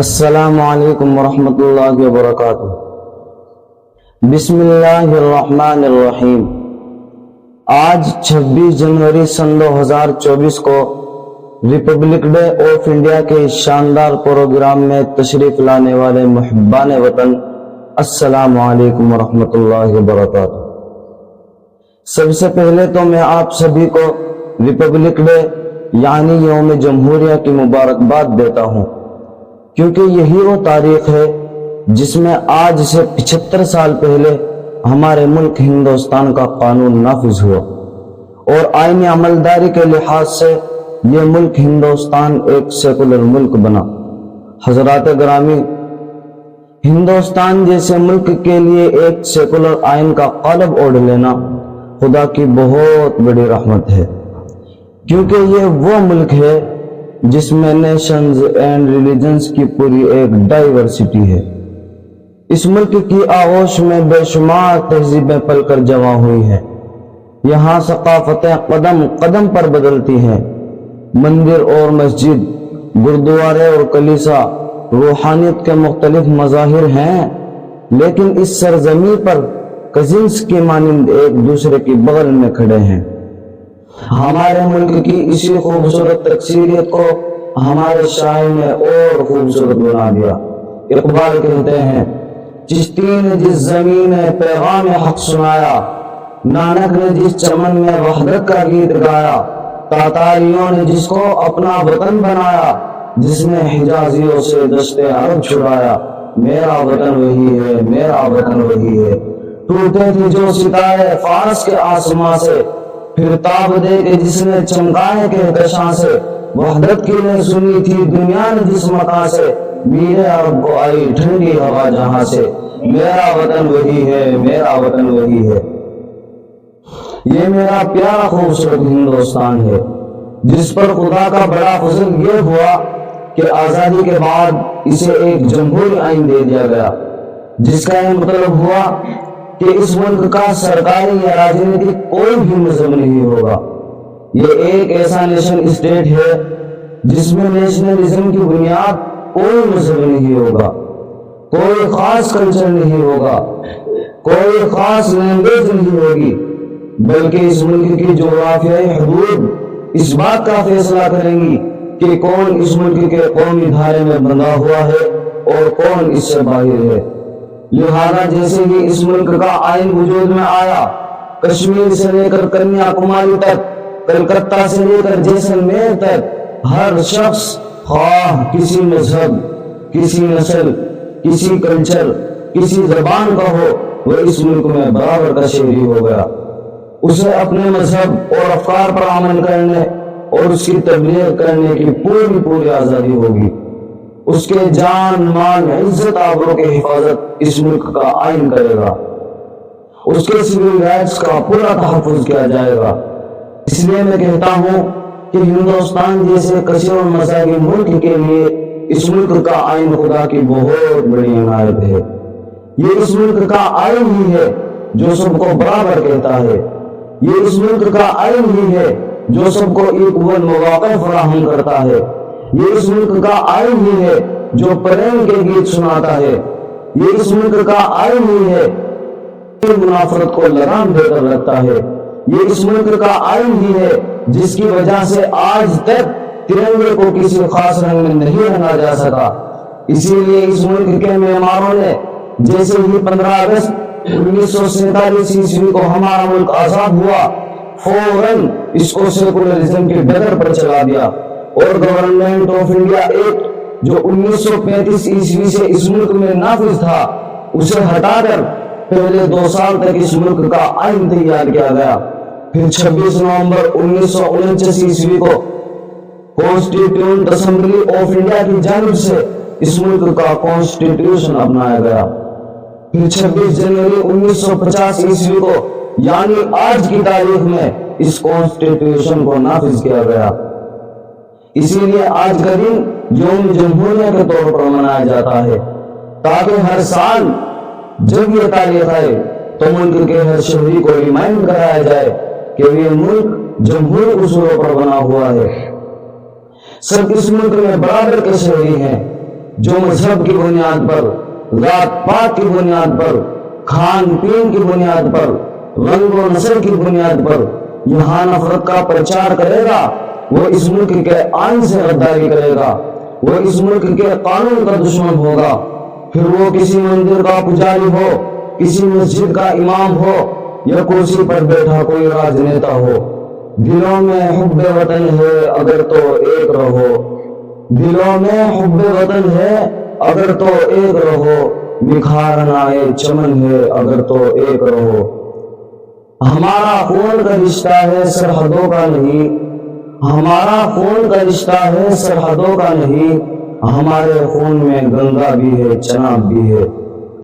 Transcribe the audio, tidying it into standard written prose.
السلام علیکم ورحمۃ اللہ وبرکاتہ۔ بسم اللہ الرحمن الرحیم۔ آج 26 جنوری سن 2024 کو ریپبلک ڈے آف انڈیا کے شاندار پروگرام میں تشریف لانے والے محبان وطن، السلام علیکم ورحمۃ اللہ وبرکاتہ۔ سب سے پہلے تو میں آپ سبھی کو ریپبلک ڈے یعنی یوم جمہوریہ کی مبارکباد دیتا ہوں، کیونکہ یہی وہ تاریخ ہے جس میں آج سے 75 سال پہلے ہمارے ملک ہندوستان کا قانون نافذ ہوا، اور آئینی عملداری کے لحاظ سے یہ ملک ہندوستان ایک سیکولر ملک بنا۔ حضرات گرامی، ہندوستان جیسے ملک کے لیے ایک سیکولر آئین کا قالب اوڑھ لینا خدا کی بہت بڑی رحمت ہے، کیونکہ یہ وہ ملک ہے جس میں نیشنز اینڈ ریلیجنز کی پوری ایک ڈائیورسٹی ہے۔ اس ملک کی آغوش میں بے شمار تہذیبیں پل کر جمع ہوئی ہیں۔ یہاں ثقافتیں قدم قدم پر بدلتی ہیں۔ مندر اور مسجد، گردوارے اور کلیسا، روحانیت کے مختلف مظاہر ہیں، لیکن اس سرزمین پر کزنس کی مانند ایک دوسرے کی بغل میں کھڑے ہیں۔ ہمارے ملک کی اسی خوبصورت تکثیریت کو ہمارے شاعر نے اور خوبصورت بنا دیا۔ اقبال کہتے ہیں، چشتی نے جس زمین پیغام حق سنایا، نانک نے جس چمن میں وحدت کا گیت گایا، تاتاریوں نے جس کو اپنا وطن بنایا، جس نے حجازیوں سے دشت عرب چھڑایا، میرا وطن وہی ہے، میرا وطن وہی ہے۔ ٹوٹے تھے جو ستارے فارس کے آسماں سے، پھر تاب دے کے جس نے چمکائے کہکشاں سے، وحدت کی نے سنی تھی دنیا نے جس مکان سے، میرے عرب کو آئی ٹھنڈی ہوا جہاں سے، میرا وطن وہی ہے، میرا وطن وہی ہے۔ یہ میرا پیارا خوبصورت ہندوستان ہے، جس پر خدا کا بڑا فضل یہ ہوا کہ آزادی کے بعد اسے ایک جمہوری آئین دے دیا گیا، جس کا یہ مطلب ہوا کہ اس ملک کا سرکاری یا راجنیتک کوئی بھی مذہب نہیں ہوگا۔ یہ ایک ایسا نیشن اسٹیٹ ہے جس میں نیشنلزم کی بنیاد کوئی مذہب نہیں ہوگا، کوئی خاص کلچر نہیں ہوگا، کوئی خاص لینگویج نہیں ہوگی، بلکہ اس ملک کی جغرافیائی حدود اس بات کا فیصلہ کریں گی کہ کون اس ملک کے قومی دھارے میں بندھا ہوا ہے اور کون اس سے باہر ہے۔ لہذا جیسے ہی اس ملک کا آئین وجود میں آیا، کشمیر سے لے کر کنیا کماری تک، کلکتہ سے لے کر جیسلمیر تک، ہر شخص خواہ کسی مذہب، کسی نسل، کسی کلچر، کسی زبان کا ہو، وہ اس ملک میں برابر کا شہری ہو گیا۔ اسے اپنے مذہب اور افکار پر عمل کرنے اور اس کی تبلیغ کرنے کی پوری آزادی ہوگی۔ اس کے جان، مال، عزت، آبرو کی حفاظت اس ملک کا آئین کرے گا۔ اس کے سول رائٹس کا پورا تحفظ کیا جائے گا۔ اس لیے میں کہتا ہوں کہ ہندوستان جیسے کثیر المذاہبی ملک کے لیے اس ملک کا آئین خدا کی بہت بڑی عنایت ہے۔ یہ اس ملک کا آئین ہی ہے جو سب کو برابر کہتا ہے۔ یہ اس ملک کا آئین ہی ہے جو سب کو ایکول مواقع فراہم کرتا ہے۔ یہ اس ملک کا آئین ہی ہے جو پریم کے گیت سناتا ہے۔ یہ اس ملک کا آئین ہی ہے جو منافرت کو لگام دے کر رکھتا ہے۔ یہ اس ملک کا آئین ہی ہے جس کی وجہ سے آج تک ترنگے کو کسی خاص رنگ میں نہیں رنگا جا سکا۔ اسی لیے اس ملک کے معماروں نے جیسے ہی 15 اگست 1947 عیسوی کو ہمارا ملک آزاد ہوا، فوراً اس کو سیکولرزم کی ڈگر پر چلا دیا، اور گورنمنٹ آف انڈیا ایکٹ جو 1935 عیسوی سے اس ملک میں نافذ تھا، اسے ہٹا کر پہلے 2 سال تک اس ملک کا آئین تیار کیا گیا۔ پھر 26 نومبر 1949 عیسوی کو کانسٹیٹیوشنل اسمبلی آف انڈیا کی جانب سے اس ملک کا کانسٹیٹیوشن اپنایا گیا۔ پھر 26 جنوری 1950 عیسوی کو یعنی آج کی تاریخ میں اس کانسٹیٹیوشن کو نافذ کیا گیا۔ اسی لیے آج کا دن یوم جمہوریہ کے طور پر منایا جاتا ہے، تاکہ ہر سال جب یہ تاریخ آئے تو ملک کے ہر شہری کو ریمائنڈ کرایا جائے کہ یہ ملک جمہوری اصولوں پر بنا ہوا ہے۔ سب اس ملک میں برابر کے شہری ہیں، جو مذہب کی بنیاد پر، ذات پات کی بنیاد پر، کھان پین کی بنیاد پر، رنگ و نسل کی بنیاد پر یہاں نفرت کا پرچار کرے گا، وہ اس ملک کے آئین سے غداری کرے گا، وہ اس ملک کے قانون کا دشمن ہوگا، پھر وہ کسی مندر کا پجاری ہو، کسی مسجد کا امام ہو، یا کرسی پر بیٹھا کوئی راجنیتا ہو۔ دلوں میں حب وطن ہے اگر تو ایک رہو، دلوں میں حب وطن ہے اگر تو ایک رہو، نکھارنا چمن ہے اگر تو ایک رہو۔ ہمارا خون کا رشتہ ہے سرحدوں کا نہیں، ہمارا خون کا رشتہ ہے سرحدوں کا نہیں، ہمارے خون میں گنگا بھی ہے چناب بھی ہے۔